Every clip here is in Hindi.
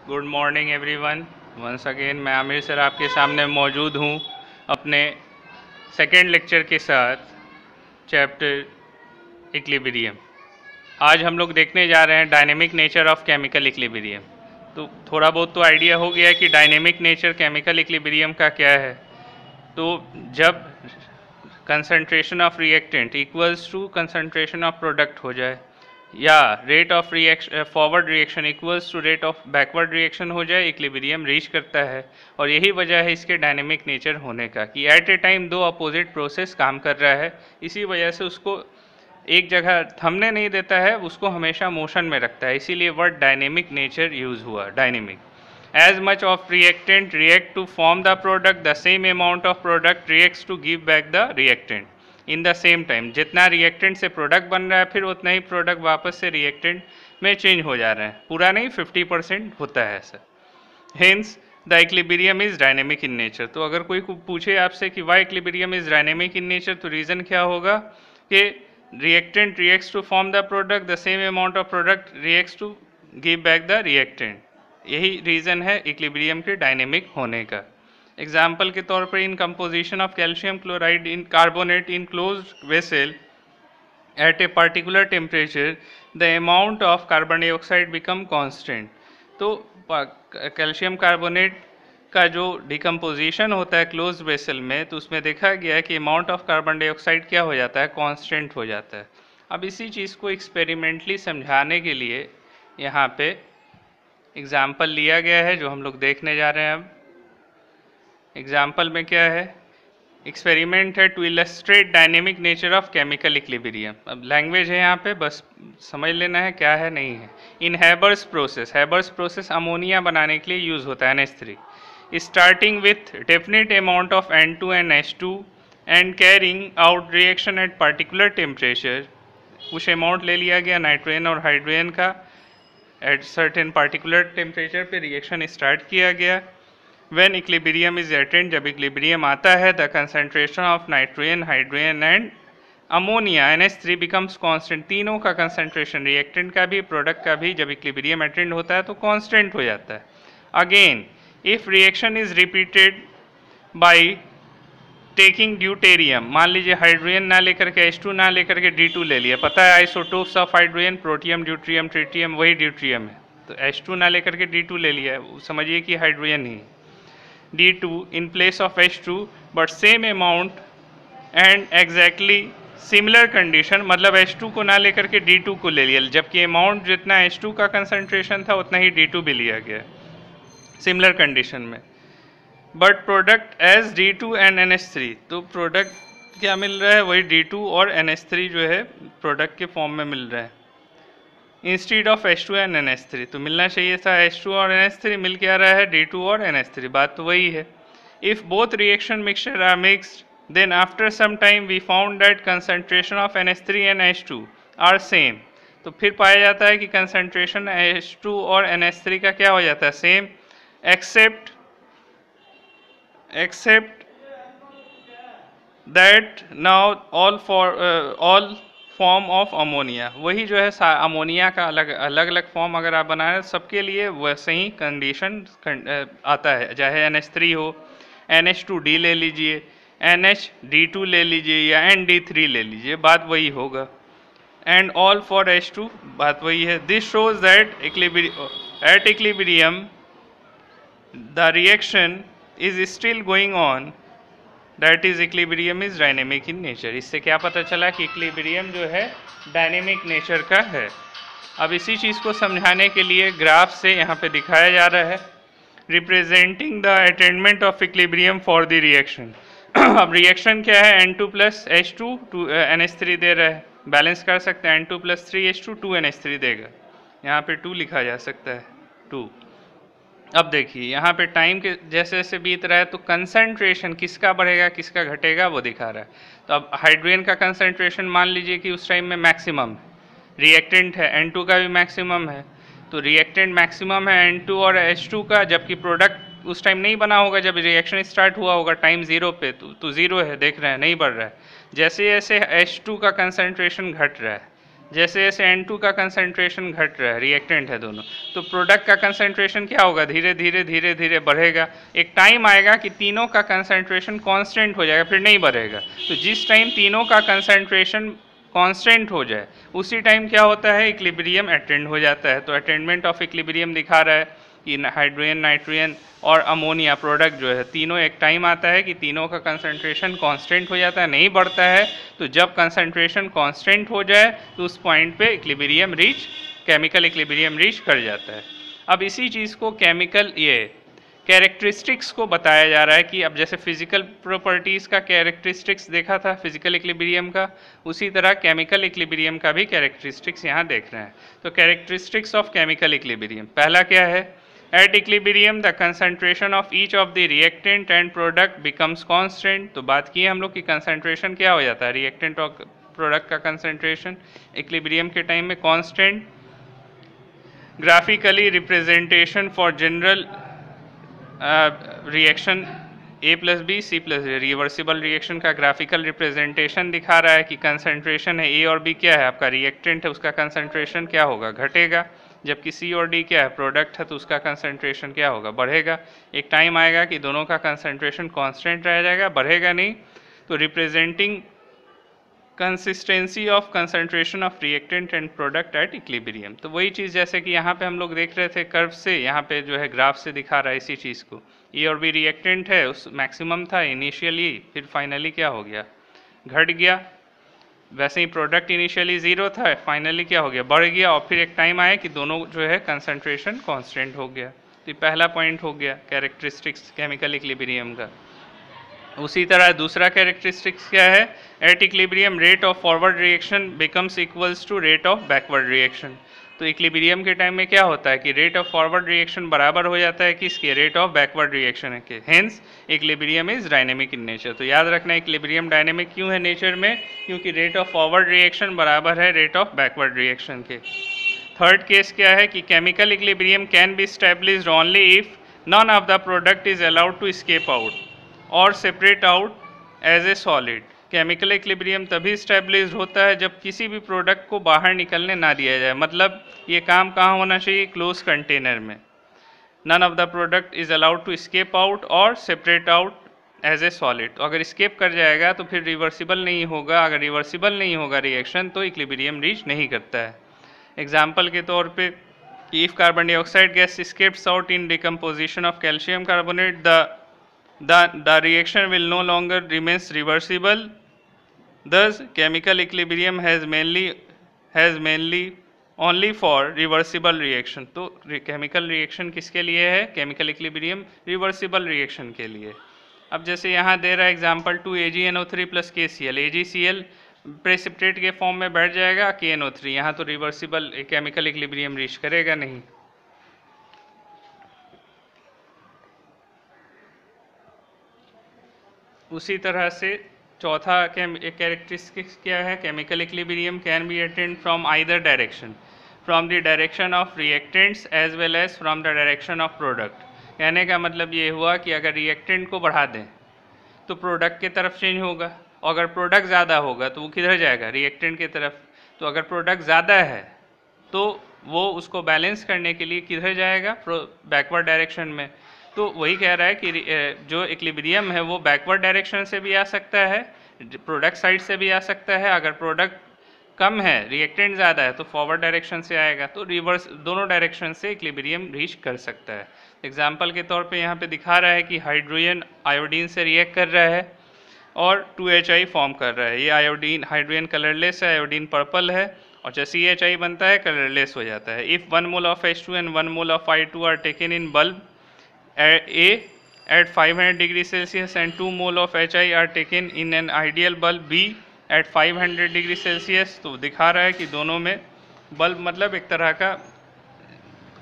Good morning everyone. Once again मैं आमिर सर आपके सामने मौजूद हूँ अपने सेकेंड लेक्चर के साथ, चैप्टर इक्विलिब्रियम। आज हम लोग देखने जा रहे हैं dynamic nature of chemical equilibrium. तो थोड़ा बहुत तो आइडिया हो गया है कि डायनेमिक नेचर केमिकल इक्विलिब्रियम का क्या है। तो जब concentration of reactant equals to concentration of product हो जाए, या rate of reaction forward reaction equals to rate of backward reaction हो जाए, इक्विलिब्रियम रीच करता है। और यही वजह है इसके डायनेमिक नेचर होने का कि एट ए टाइम दो अपोजिट प्रोसेस काम कर रहा है। इसी वजह से उसको एक जगह थमने नहीं देता है, उसको हमेशा मोशन में रखता है। इसीलिए वर्ड डायनेमिक नेचर यूज हुआ, dynamic. As much of reactant react to form the product, the same amount of product reacts to give back the reactant in the same time। जितना reactant से product बन रहा है, फिर उतना ही product वापस से reactant में change हो जा रहा है। पूरा नहीं, 50% होता है ऐसा। Hence the equilibrium is dynamic in nature। तो अगर कोई पूछे आपसे कि why equilibrium is dynamic in nature, तो reason क्या होगा कि reactant reacts to form the product, the same amount of product reacts to give back the reactant। यही रीज़न है इक्विलिब्रियम के डायनेमिक होने का। एग्जाम्पल के तौर पर, in composition of calcium chloride in carbonate in closed vessel at a particular temperature, the amount of carbon dioxide become constant. तो कैल्शियम कार्बोनेट का जो डिकम्पोजिशन होता है क्लोज वेसल में, तो उसमें देखा गया है कि अमाउंट ऑफ कार्बन डाइऑक्साइड क्या हो जाता है, कांस्टेंट हो जाता है। अब इसी चीज़ को एक्सपेरिमेंटली समझाने के लिए यहाँ पे एग्जाम्पल लिया गया है, जो हम लोग देखने जा रहे हैं। अब एग्जाम्पल में क्या है, एक्सपेरिमेंट है to illustrate dynamic nature of chemical equilibrium. अब लैंग्वेज है यहाँ पे, बस समझ लेना है क्या है नहीं है। इन हैबर्स प्रोसेस अमोनिया बनाने के लिए यूज़ होता है NH3, starting with definite amount of N2 and H2 and carrying out reaction at particular temperature. कुछ अमाउंट ले लिया गया नाइट्रोजन और हाइड्रोजन का, एट सर्टेन पार्टिकुलर टेम्परेचर पे रिएक्शन स्टार्ट किया गया। व्हेन इक्विलिब्रियम इज अटेन्ड, जब इक्विलिब्रियम आता है, the concentration of nitrogen, hydrogen and ammonia NH3 becomes constant. तीनों का कंसंट्रेशन, रिएक्टेंट का भी प्रोडक्ट का भी, जब इक्विलिब्रियम अटेन्ड होता है तो कांस्टेंट हो जाता है। Again if reaction is repeated by taking deuterium, मान लीजिए हाइड्रोजन ना लेकर के H2 ना लेकर के D2 ले लिया। पता है isotopes of hydrogen protium, deuterium, tritium, वही ड्यूट्रियम है। तो H2 ना लेकर के D2 ले लिया, समझिए कि hydrogen he D2 in place of H2, but same amount and exactly similar condition, मतलब H2 को ना लेकर के D2 को ले लिया, जबकि अमाउंट जितना H2 का कंसंट्रेशन था उतना ही D2 भी लिया गया सिमिलर कंडीशन में। But product as D2 and NH3, तो प्रोडक्ट क्या मिल रहा है, वही D2 और NH3 जो है प्रोडक्ट के फॉर्म में मिल रहा है, instead of H2 and NH3। तो मिलना चाहिए था H2 और NH3, मिल के आ रहा है D2 और NH3, बात तो वही है। If both reaction mixture are mixed, then after some time we found that concentration of NH3 and H2 are same. तो फिर पाया जाता है कि कंसंट्रेशन H2 और NH3 का क्या हो जाता है, same, except that now all form of ammonia, वही जो है अमोनिया का अलग अलग फॉर्म अगर आप बना रहे हैं, सबके लिए वैसे ही कंडीशन आता है, चाहे NH3 हो, NH2D ले लीजिए, NHD2 ले लीजिए, या ND3 ले लीजिए, बात वही होगा। एंड ऑल फॉर H2, बात वही है। This shows that at equilibrium the reaction is still going on, that is equilibrium is dynamic in nature। इससे क्या पता चला कि इक्विलिब्रियम जो है डायनेमिक नेचर का है। अब इसी चीज़ को समझाने के लिए ग्राफ से यहाँ पे दिखाया जा रहा है, representing the attainment of equilibrium for the reaction. अब रिएक्शन क्या है, N2 प्लस H2 NH3 दे रहा है, बैलेंस कर सकते हैं, N2 प्लस 3H2 2NH3 देगा, यहाँ पे 2 लिखा जा सकता है, 2। अब देखिए यहाँ पे टाइम के जैसे जैसे बीत रहा है, तो कंसंट्रेशन किसका बढ़ेगा किसका घटेगा वो दिखा रहा है। तो अब हाइड्रोजन का कंसंट्रेशन मान लीजिए कि उस टाइम में मैक्सिमम है, रिएक्टेंट है N2 का भी मैक्सिमम है, तो रिएक्टेंट मैक्सिमम है N2 और H2 का, जबकि प्रोडक्ट उस टाइम नहीं बना होगा जब रिएक्शन स्टार्ट हुआ होगा टाइम 0 पे, तो 0 है, देख रहे हैं नहीं बढ़ रहा है। जैसे जैसे H2 का कंसंट्रेशन घट रहा है, जैसे जैसे N2 का कंसंट्रेशन घट रहा है, रिएक्टेंट है दोनों, तो प्रोडक्ट का कंसंट्रेशन क्या होगा, धीरे धीरे धीरे धीरे बढ़ेगा। एक टाइम आएगा कि तीनों का कंसंट्रेशन कांस्टेंट हो जाएगा, फिर नहीं बढ़ेगा। तो जिस टाइम तीनों का कंसंट्रेशन कांस्टेंट हो जाए उसी टाइम क्या होता है, इक्विलिब्रियम अटेंड हो जाता है। तो अटेंडमेंट ऑफ इक्विलिब्रियम दिखा रहा है कि हाइड्रोजन, नाइट्रोजन और अमोनिया प्रोडक्ट जो है तीनों, एक टाइम आता है कि तीनों का कंसंट्रेशन कांस्टेंट हो जाता है, नहीं बढ़ता है। तो जब कंसंट्रेशन कांस्टेंट हो जाए तो उस पॉइंट पे equilibrium reach, chemical equilibrium reach कर जाता है। अब इसी चीज़ को केमिकल कैरेक्टरिस्टिक्स को बताया जा रहा है कि अब जैसे फिजिकल प्रॉपर्टीज़ का कैरेक्टरिस्टिक्स देखा था फिजिकल इक्विलिब्रियम का, उसी तरह केमिकल इक्विलिब्रियम का भी कैरेक्टरिस्टिक्स यहाँ देख रहे हैं। तो कैरेक्टरिस्टिक्स ऑफ केमिकल इक्विलिब्रियम, पहला क्या है, at equilibrium the concentration of each of the reactant and product becomes constant. तो बात की है हम लोग कि कंसंट्रेशन क्या हो जाता है, रिएक्टेंट और प्रोडक्ट का कंसंट्रेशन इक्विलिब्रियम के टाइम में constant. Graphically representation for general reaction A plus B C plus D, reversible reaction का ग्राफिकल रिप्रेजेंटेशन दिखा रहा है कि कंसंट्रेशन है A और B क्या है, आपका रिएक्टेंट है, उसका कंसंट्रेशन क्या होगा, घटेगा। जबकि C और D क्या है, प्रोडक्ट है, तो उसका कंसंट्रेशन क्या होगा, बढ़ेगा। एक टाइम आएगा कि दोनों का कंसंट्रेशन कांस्टेंट रह जाएगा, बढ़ेगा नहीं। तो representing consistency of concentration of reactant and product at equilibrium. तो वही चीज़ जैसे कि यहाँ पे हम लोग देख रहे थे कर्व से, यहाँ पे जो है ग्राफ से दिखा रहा है इसी चीज़ को। ए और बी रिएक्टेंट है, उस मैक्सिमम था इनिशियली, फिर फाइनली क्या हो गया, घट गया। वैसे ही प्रोडक्ट इनिशियली ज़ीरो था, फाइनली क्या हो गया, बढ़ गया। और फिर एक टाइम आया कि दोनों जो है कंसंट्रेशन कांस्टेंट हो गया। तो ये पहला पॉइंट हो गया कैरेक्टरिस्टिक्स केमिकल इक्विलिब्रियम का। उसी तरह दूसरा कैरेक्टरिस्टिक्स क्या है, at equilibrium rate of forward reaction becomes equals to rate of backward reaction. तो इक्विलिब्रियम के टाइम में क्या होता है कि रेट ऑफ फॉरवर्ड रिएक्शन बराबर हो जाता है किसके, रेट ऑफ बैकवर्ड रिएक्शन के। Hence equilibrium is dynamic in nature. तो याद रखना इक्विलिब्रियम डायनेमिक क्यों है नेचर में, क्योंकि रेट ऑफ फॉरवर्ड रिएक्शन बराबर है रेट ऑफ बैकवर्ड रिएक्शन के। थर्ड केस क्या है कि chemical equilibrium can be established only if none of the product is allowed to escape out और separate out as a solid. Chemical equilibrium तभी स्टैब्लिश्ड होता है जब किसी भी प्रोडक्ट को बाहर निकलने ना दिया जाए। मतलब ये काम कहाँ होना चाहिए, क्लोज कंटेनर में। None of the product is allowed to escape out और separate out as a solid. तो अगर एस्केप कर जाएगा तो फिर रिवर्सिबल नहीं होगा, अगर रिवर्सिबल नहीं होगा रिएक्शन तो इक्विलिब्रियम रीच नहीं करता है। एग्जाम्पल के तौर पे if carbon dioxide gas escapes out in decomposition of calcium carbonate, the reaction will no longer remains reversible. Thus chemical equilibrium has mainly only for reversible reaction. तो chemical reaction किसके लिए है, chemical equilibrium reversible reaction के लिए। अब जैसे यहाँ दे रहा है example 2 AgNO3 plus KCl, AgCl precipitate के फॉर्म में बैठ जाएगा KNO3, यहाँ तो रिवर्सिबल केमिकल इक्विलिब्रियम रीच करेगा नहीं। उसी तरह से चौथा कैरेक्टरिस्टिक्स क्या है, chemical equilibrium can be attained from either direction, from the direction of reactants as well as from the direction of product. कहने का मतलब ये हुआ कि अगर रिएक्टेंट को बढ़ा दें तो प्रोडक्ट की तरफ चेंज होगा, और अगर प्रोडक्ट ज़्यादा होगा तो वो किधर जाएगा, रिएक्टेंट की तरफ। तो अगर प्रोडक्ट ज़्यादा है तो वो उसको बैलेंस करने के लिए किधर जाएगा, बैकवर्ड डायरेक्शन में। तो वही कह रहा है कि जो इक्विलिब्रियम है वो बैकवर्ड डायरेक्शन से भी आ सकता है, प्रोडक्ट साइड से भी आ सकता है। अगर प्रोडक्ट कम है, रिएक्टेंट ज़्यादा है, तो फॉरवर्ड डायरेक्शन से आएगा। तो रिवर्स दोनों डायरेक्शन से इक्विलिब्रियम रीच कर सकता है। एग्जाम्पल के तौर पे यहाँ पे दिखा रहा है कि हाइड्रोजन आयोडीन से रिएक्ट कर रहा है और 2HI फॉर्म कर रहा है। ये आयोडीन, हाइड्रोजन कलरलेस है, आयोडीन पर्पल है, और जैसे CHI बनता है कलरलेस हो जाता है। If 1 mole of H2 and 1 mole of I2 are taken in bulb A at 500 degree Celsius and 2 mole of HI are taken in an ideal bulb B at 500 degree Celsius, तो दिखा रहा है कि दोनों में बल्ब मतलब एक तरह का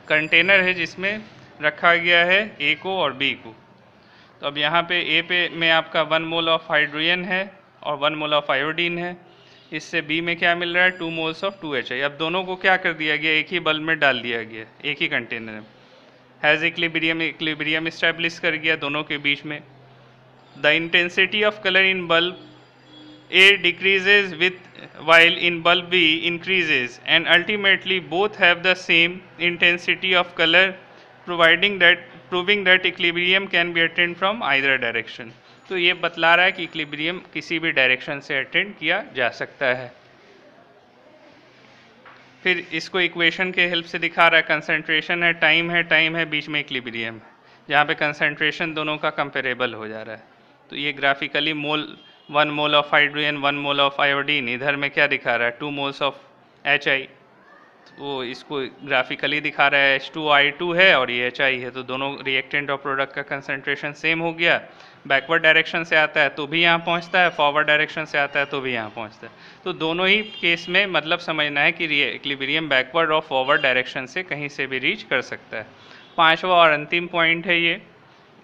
कंटेनर है जिसमें रखा गया है A को और B को। तो अब यहाँ पे A पे में आपका 1 मोल ऑफ हाइड्रोजन है और 1 मोल ऑफ आयोडीन है, इससे B में क्या मिल रहा है, 2 मोल्स ऑफ 2HI। अब दोनों को क्या कर दिया गया, एक ही बल्ब में डाल दिया गया, एक ही कंटेनर में। हैज़ इक्विलिब्रियम इस्टेब्लिश कर गया दोनों के बीच में। The intensity of colour in bulb A decreases while in bulb B increases, and ultimately both have the same intensity of color, proving that equilibrium can be attained from either direction. तो ये बतला रहा है कि इक्विलिब्रियम किसी भी डायरेक्शन से अटेंड किया जा सकता है। फिर इसको इक्वेशन के हेल्प से दिखा रहा है, कंसंट्रेशन है, टाइम है, बीच में इक्विलिब्रियम है, जहाँ पे कंसंट्रेशन दोनों का कंपेरेबल हो जा रहा है। तो ये graphically mole 1 mole of hydrogen 1 mole of iodine, इधर में क्या दिखा रहा है 2 मोल्स ऑफ HI, तो इसको ग्राफिकली दिखा रहा है H2I2 है और ये HI है, तो दोनों रिएक्टेंट और प्रोडक्ट का कंसंट्रेशन सेम हो गया। बैकवर्ड डायरेक्शन से आता है तो भी यहाँ पहुँचता है, फॉरवर्ड डायरेक्शन से आता है तो भी यहाँ पहुँचता है। तो दोनों ही केस में मतलब समझना है कि इक्विलिब्रियम बैकवर्ड और फॉरवर्ड डायरेक्शन से कहीं से भी रीच कर सकता है। पांचवा और अंतिम पॉइंट है ये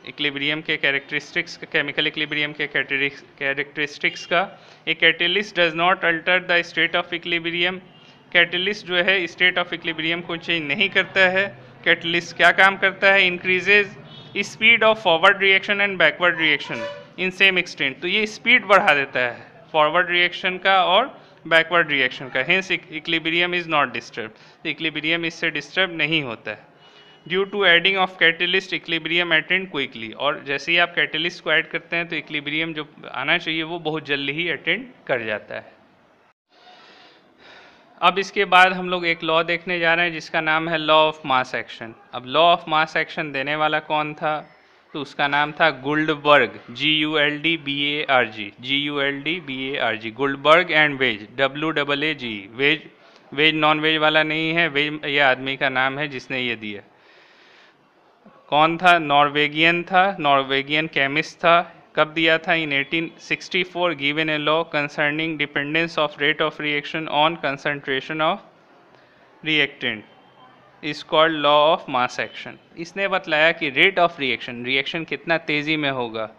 इक्विलिब्रियम के कैरेक्टरिस्टिक्स, केमिकल इक्विलिब्रियम के कैरेक्टरिस्टिक्स का। A catalyst does not alter the state of equilibrium. Catalyst जो है स्टेट ऑफ इक्विलिब्रियम को चेंज नहीं करता है। कैटलिस्ट क्या काम करता है, increases speed of forward reaction and backward reaction in same extent. तो ये स्पीड बढ़ा देता है फॉरवर्ड रिएक्शन का और बैकवर्ड रिएक्शन का, hence equilibrium is not disturb. Equilibrium इससे डिस्टर्ब नहीं होता है। Due to adding of catalyst equilibrium attained quickly, और जैसे ही आप कैटलिस्ट को ऐड करते हैं तो इक्विलिब्रियम जो आना चाहिए वो बहुत जल्दी ही अटेंड कर जाता है। अब इसके बाद हम लोग एक लॉ देखने जा रहे हैं जिसका नाम है लॉ ऑफ मास एक्शन। अब लॉ ऑफ मास एक्शन देने वाला कौन था, तो उसका नाम था Guldberg, GULDBARG, Guldberg and Waage, WAAG। Veg non veg वाला नहीं है, वेज ये आदमी का नाम है जिसने ये दिया। कौन था, नॉर्वेगियन था, नॉर्वेगियन केमिस्ट था। कब दिया था, इन 1864, given a law concerning dependence of rate of reaction on concentration of reactant is called law of mass action. इसने बतलाया कि रेट ऑफ रिएक्शन कितना तेज़ी में होगा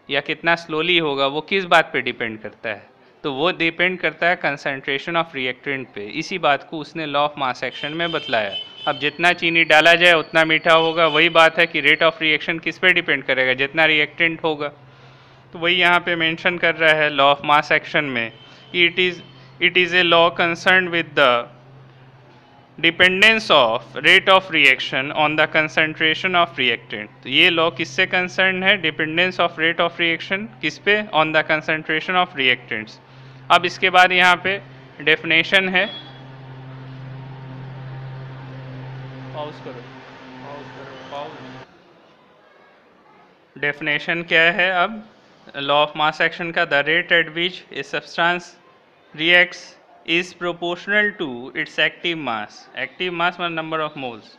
या कितना स्लोली होगा वो किस बात पे डिपेंड करता है, तो वो डिपेंड करता है कंसंट्रेशन ऑफ रिएक्टेंट पे। इसी बात को उसने लॉ ऑफ मास एक्शन में बतलाया। अब जितना चीनी डाला जाए उतना मीठा होगा, वही बात है कि रेट ऑफ रिएक्शन किस पे डिपेंड करेगा, जितना रिएक्टेंट होगा। तो वही यहाँ पे मेंशन कर रहा है लॉ ऑफ मास एक्शन में, it is a law concern with the dependence of rate of reaction on the concentration of reactant. तो ये लॉ किससे कंसर्न है, dependence of rate of reaction किस पे, on the concentration of reactants. अब इसके बाद यहाँ पे डेफिनेशन है, डेफिनेशन क्या है अब लॉ ऑफ मास एक्शन का, the rate at which a substance reacts is proportional to its active mass मतलब number of moles.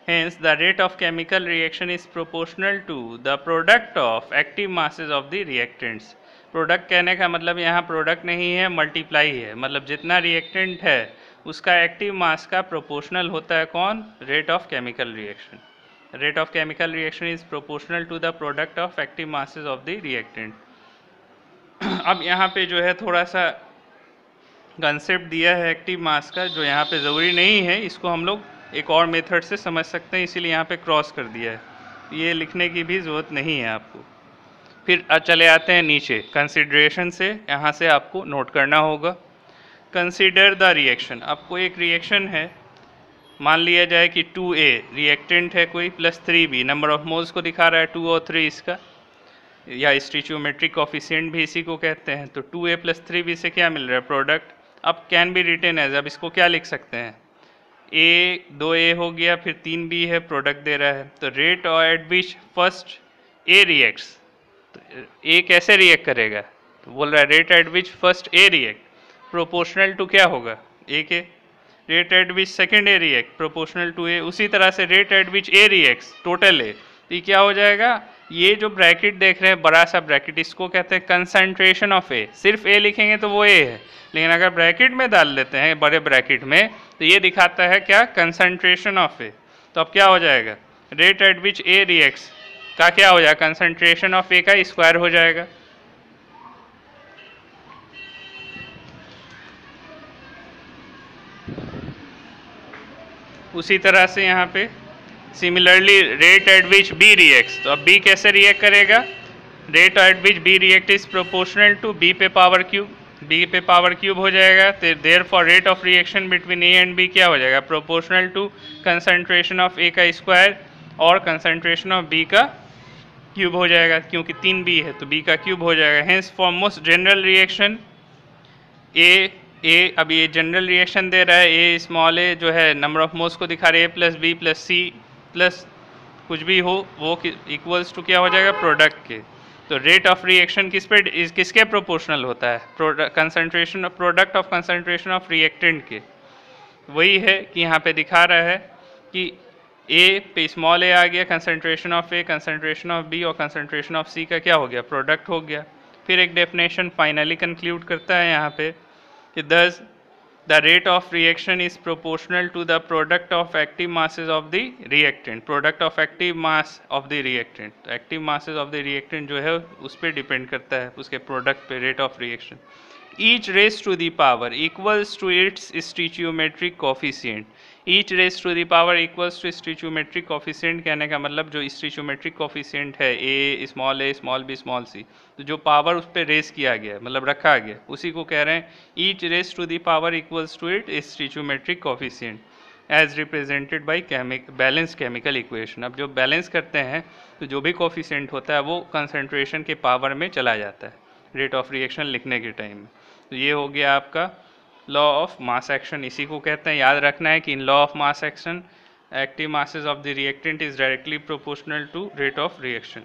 Hence the rate of chemical reaction is proportional to the product of active masses of the reactants. Product कहने का मतलब यहाँ प्रोडक्ट नहीं है, मल्टीप्लाई है, मतलब जितना रिएक्टेंट है उसका एक्टिव मास का प्रोपोर्शनल होता है कौन, rate of chemical reaction. Rate of chemical reaction is proportional to the product of active masses of the reactant. अब यहाँ पे जो है थोड़ा सा कंसेप्ट दिया है एक्टिव मास का, जो यहाँ पे ज़रूरी नहीं है, इसको हम लोग एक और मेथड से समझ सकते हैं, इसीलिए यहाँ पे क्रॉस कर दिया है, ये लिखने की भी ज़रूरत नहीं है आपको। फिर चले आते हैं नीचे कंसिडरेशन से, यहाँ से आपको नोट करना होगा। Consider the reaction. आपको एक रिएक्शन है, मान लिया जाए कि 2A रिएक्टेंट है कोई plus 3B, number of moles को दिखा रहा है 2 और 3 इसका, या स्टिचियोमेट्रिक कोफिशिएंट भी इसी को कहते हैं। तो 2A प्लस 3B से क्या मिल रहा है, प्रोडक्ट। अब कैन बी रिटेन एज, अब इसको क्या लिख सकते हैं, A 2A हो गया, फिर 3B है, प्रोडक्ट दे रहा है। तो rate at which first A reacts, तो A कैसे रिएक्ट करेगा, तो बोल रहा है rate at which first A react proportional to क्या होगा, A के। Rate at which second A react proportional to A, उसी तरह से rate at which A reacts total A, तो ये क्या हो जाएगा, ये जो ब्रैकेट देख रहे हैं बड़ा सा ब्रैकेट, इसको कहते हैं कंसंट्रेशन ऑफ A। सिर्फ A लिखेंगे तो वो A है, लेकिन अगर ब्रैकेट में डाल देते हैं बड़े ब्रैकेट में तो ये दिखाता है क्या, कंसंट्रेशन ऑफ A। तो अब क्या हो जाएगा, rate at which A reacts का क्या हो जाएगा, कंसंट्रेशन ऑफ A का स्क्वायर हो जाएगा। उसी तरह से यहाँ पे similarly rate at which B reacts, तो अब B कैसे रिएक्ट करेगा, rate at which B react is proportional to B पे पावर क्यूब, बी पे पावर क्यूब हो जाएगा, तो therefore rate of reaction between A and B क्या हो जाएगा, प्रोपोर्शनल टू कंसंट्रेशन ऑफ ए का स्क्वायर और कंसंट्रेशन ऑफ बी का क्यूब हो जाएगा, क्योंकि 3 बी है तो बी का क्यूब हो जाएगा। Hence for most general reaction a अब ये जनरल रिएक्शन दे रहा है, ए स्मॉल ए जो है नंबर ऑफ मोल्स को दिखा रहे है, plus B plus C plus कुछ भी हो वो इक्वल्स टू क्या हो जाएगा, प्रोडक्ट के। तो रेट ऑफ रिएक्शन किसके प्रोपोर्शनल होता है, concentration product of concentration of reactant के। वही है कि यहाँ पे दिखा रहा है कि ए पे स्मॉल ए आ गया, concentration of A, concentration of B और कंसंट्रेशन ऑफ सी का क्या हो गया, प्रोडक्ट हो गया। फिर एक डेफिनेशन फाइनली कंक्लूड करता है यहाँ पे कि thus the rate of reaction is proportional to the product of active masses of the reactant, product of active mass of the reactant। तो active masses of the reactant जो है उस पर डिपेंड करता है, उसके प्रोडक्ट पे rate of reaction। each raised to the power equals to its stoichiometric coefficient, each raised to the power equals to stoichiometric coefficient कहने का मतलब जो stoichiometric coefficient है a small B small C, तो जो पावर उस पर रेस किया गया मतलब रखा गया उसी को कह रहे हैं each raised to the power equals to its stoichiometric coefficient as represented by balanced chemical equation। अब जो बैलेंस करते हैं तो जो भी कोफिशिएंट होता है वो कंसंट्रेशन के पावर में चला जाता है रेट ऑफ रिएक्शन लिखने के टाइम में। तो ये हो गया आपका लॉ ऑफ मास एक्शन, इसी को कहते हैं। याद रखना है कि in law of mass action active masses of the reactant is directly proportional to rate of reaction.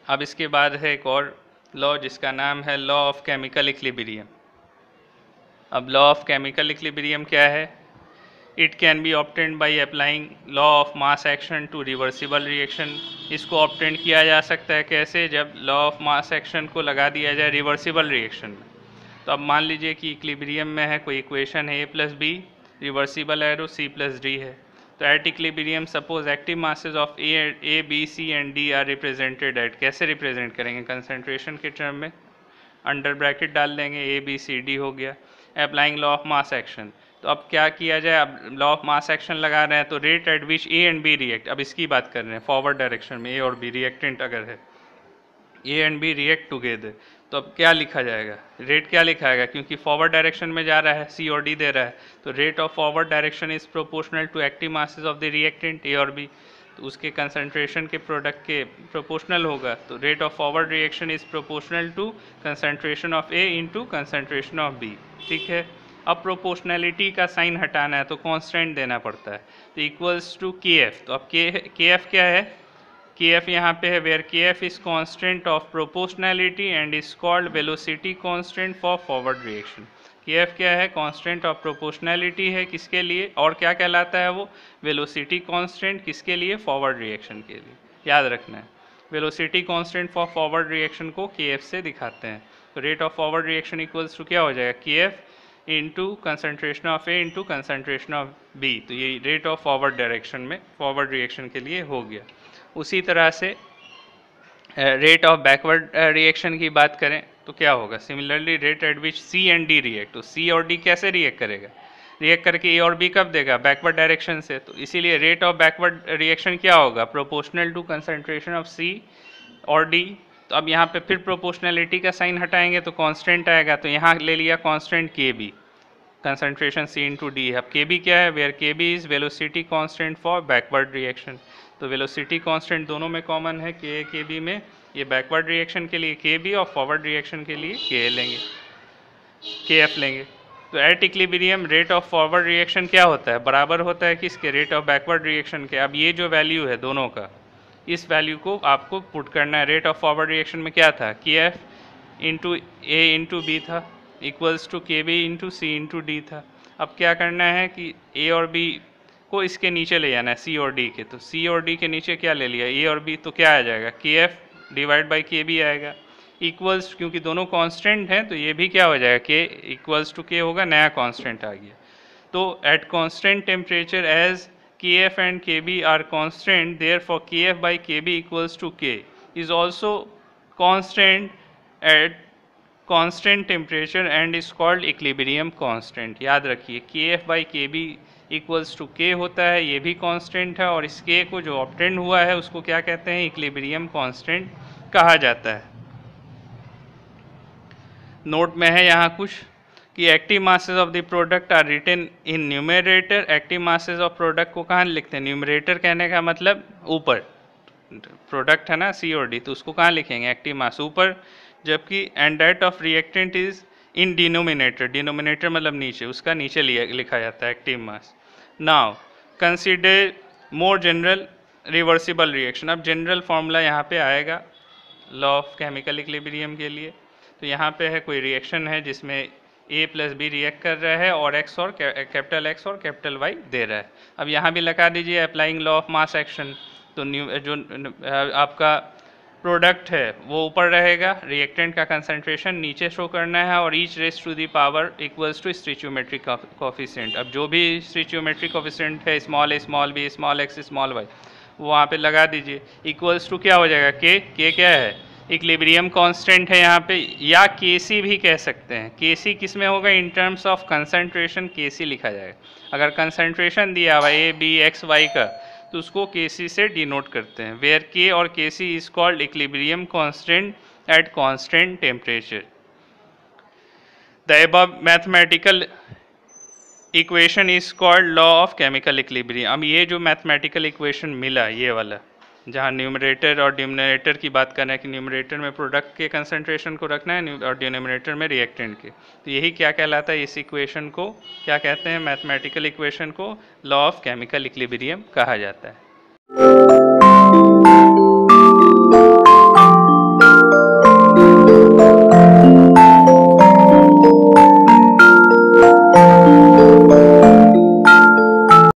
अब इसके बाद है एक और लॉ जिसका नाम है लॉ ऑफ केमिकल इक्विलिब्रियम। अब लॉ ऑफ केमिकल इक्विलिब्रियम क्या है, it can be obtained by applying law of mass action to reversible reaction. इसको ऑब्टेन किया जा सकता है कैसे, जब लॉ ऑफ मास एक्शन को लगा दिया जाए रिवर्सिबल रिएक्शन में। तो अब मान लीजिए कि इक्विलिब्रियम में है कोई इक्वेशन है a plus B, reversible arrow c plus D है। तो at equilibrium suppose active masses of A B C and D are represented at, कैसे रिप्रेजेंट करेंगे, कंसंट्रेशन के टर्म में अंडर ब्रैकेट डाल देंगे, ए बी सी डी हो गया। Applying law of mass action, तो अब क्या किया जाए, अब लॉ ऑफ मास एक्शन लगा रहे हैं तो rate at which A and B react, अब इसकी बात कर रहे हैं फॉरवर्ड डायरेक्शन में, ए और बी रिएक्टेंट अगर है, A and B react together, तो अब क्या लिखा जाएगा, रेट क्या लिखा जाएगा, क्योंकि फॉरवर्ड डायरेक्शन में जा रहा है, सी और डी दे रहा है, तो rate of forward direction is proportional to active masses of the reactant A और बी, तो उसके कंसंट्रेशन के प्रोडक्ट के प्रोपोर्शनल होगा। तो rate of forward reaction is proportional to concentration of A into concentration of B. ठीक है, अब प्रोपोर्शनैलिटी का साइन हटाना है तो कांस्टेंट देना पड़ता है, तो इक्वल्स टू के एफ। तो अब के एफ क्या है, के एफ यहाँ पे है वेयर के F is constant of proportionality and is called velocity constant for forward reaction. के एफ क्या है, कांस्टेंट ऑफ प्रोपोर्शनैलिटी है किसके लिए, और क्या कहलाता है वो, वेलोसिटी कांस्टेंट किसके लिए, फॉरवर्ड रिएक्शन के लिए। याद रखना है, velocity constant for forward reaction को के एफ से दिखाते हैं। तो rate of forward reaction equals to क्या हो जाएगा, K F into concentration of A into concentration of B. तो ये रेट ऑफ फॉरवर्ड डायरेक्शन में फॉरवर्ड रिएक्शन के लिए हो गया। उसी तरह से रेट ऑफ बैकवर्ड रिएक्शन की बात करें तो क्या होगा, similarly rate at which C and D react, तो सी और डी कैसे रिएक्ट करेगा, रिएक्ट करके ए और बी कब देगा, बैकवर्ड डायरेक्शन से। तो इसीलिए रेट ऑफ बैकवर्ड रिएक्शन क्या होगा, प्रोपोर्शनल टू कंसंट्रेशन ऑफ सी और डी। तो अब यहाँ पे फिर प्रोपोर्शनैलिटी का साइन हटाएंगे तो कांस्टेंट आएगा, तो यहाँ ले लिया constant K B, concentration C into D. अब के बी क्या है, where K B is velocity constant for backward reaction. तो वेलोसिटी कांस्टेंट दोनों में कॉमन है, के बी में, ये बैकवर्ड रिएक्शन के लिए के बी और फॉरवर्ड रिएक्शन के लिए के लेंगे, के एफ लेंगे। तो at equilibrium rate of forward reaction क्या होता है, बराबर होता है किसके, रेट ऑफ बैकवर्ड रिएक्शन के। अब ये जो वैल्यू है दोनों का, इस वैल्यू को आपको पुट करना है। रेट ऑफ फॉरवर्ड रिएक्शन में क्या था, के एफ इंटू ए इंटू बी था, इक्वल्स टू के बी इंटू सी इंटू डी था। अब क्या करना है कि ए और बी को इसके नीचे ले जाना है, सी और डी के। तो सी और डी के नीचे क्या ले लिया, ए और बी, तो क्या आ जाएगा, के एफ डिवाइड बाई के बी आएगा, इक्वल्स, क्योंकि दोनों कांस्टेंट हैं तो ये भी क्या हो जाएगा, के इक्वल्स टू के होगा, नया कांस्टेंट आ गया। तो एट कांस्टेंट टेम्परेचर एज के एफ एंड के बी आर कांस्टेंट, देयरफॉर के एफ बाई के बी इक्वल्स टू के is also constant at constant temperature and is called equilibrium constant. याद रखिए, के एफ बाई के बी इक्वल्स टू के होता है, ये भी कांस्टेंट है, और इस के को जो ऑब्टेंड हुआ है उसको क्या कहते हैं, इक्विलिब्रियम कांस्टेंट कहा जाता है। नोट में है यहाँ कुछ कि active masses of the product are written in numerator. Active masses of product को कहाँ लिखते हैं? न्यूमरेटर कहने का मतलब ऊपर, प्रोडक्ट है ना सी और डी, तो उसको कहाँ लिखेंगे? एक्टिव मास ऊपर, जबकि and that of reactant is in denominator. Denominator मतलब नीचे, उसका नीचे लिखा जाता है active mass. Now consider more general reversible reaction. अब जनरल फॉर्मूला यहाँ पे आएगा लॉ ऑफ केमिकल इक्विलिब्रियम के लिए। तो यहाँ पे है कोई रिएक्शन है जिसमें A प्लस बी रिएक्ट कर रहा है और X और कैपिटल X और कैपिटल Y दे रहा है। अब यहाँ भी लगा दीजिए applying law of mass action. तो जो आपका प्रोडक्ट है वो ऊपर रहेगा, रिएक्टेंट का कंसंट्रेशन नीचे शो करना है, और each raise to the power equals to stoichiometric coefficient. अब जो भी स्टिचियोमेट्रिक कोफिशिएंट है small a small b small x small y वो वहाँ पे लगा दीजिए। इक्वल्स टू क्या हो जाएगा? के क्या है? इक्विलिब्रियम कांस्टेंट है यहाँ पे, या केसी भी कह सकते हैं। केसी किस में होगा? इन टर्म्स ऑफ कंसंट्रेशन केसी लिखा जाएगा। अगर कंसंट्रेशन दिया हुआ ए बी एक्स वाई का तो उसको केसी से डिनोट करते हैं, वेयर के और KC is called equilibrium constant at constant temperature. The above mathematical equation is called law of chemical equilibrium. अब ये जो मैथमेटिकल इक्वेशन मिला, ये वाला जहाँ न्यूमरेटर और डिनोमिनेटर की बात करना है कि न्यूमरेटर में प्रोडक्ट के कंसंट्रेशन को रखना है और डिनोमिनेटर में रिएक्टेंट के, तो यही क्या कहलाता है? इस इक्वेशन को क्या कहते हैं? मैथमेटिकल इक्वेशन को लॉ ऑफ केमिकल इक्विलिब्रियम कहा जाता है।